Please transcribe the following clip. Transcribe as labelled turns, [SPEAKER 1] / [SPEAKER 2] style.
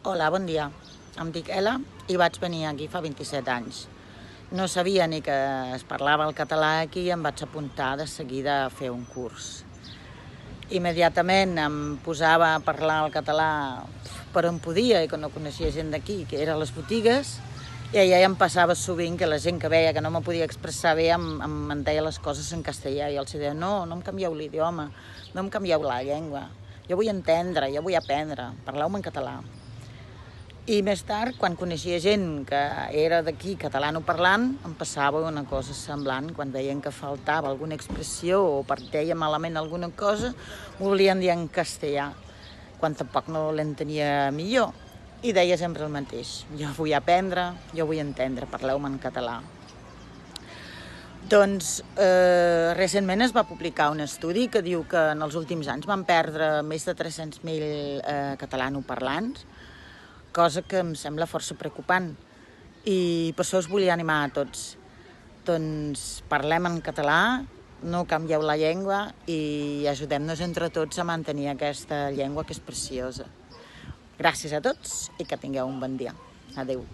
[SPEAKER 1] Hola, bon dia. Em dic Ela i vaig venir aquí fa 27 anys. No sabia ni que es parlava el català aquí i em vaig apuntar de seguida a fer un curs. Immediatament em posava a parlar el català per on podia i que no coneixia gent d'aquí, que era a les botigues, i allà em passava sovint que la gent que veia que no me podia expressar bé em deia les coses en castellà i els deia no em canvieu l'idioma, no em canvieu la llengua, jo vull entendre, jo vull aprendre, parleu-me en català. I més tard, quan coneixia gent que era d'aquí, catalanoparlant, em passava una cosa semblant. Quan veien que faltava alguna expressió o deia malament alguna cosa, m'ho volien dir en castellà, quan tampoc no l'entenia millor. I deia sempre el mateix. Jo vull aprendre, jo vull entendre, parleu-me en català. Doncs recentment es va publicar un estudi que diu que en els últims anys van perdre més de 300.000 catalanoparlants, cosa que em sembla força preocupant. I per això us volia animar a tots. Doncs parlem en català, no canvieu la llengua i ajudem-nos entre tots a mantenir aquesta llengua que és preciosa. Gràcies a tots i que tingueu un bon dia. Adéu.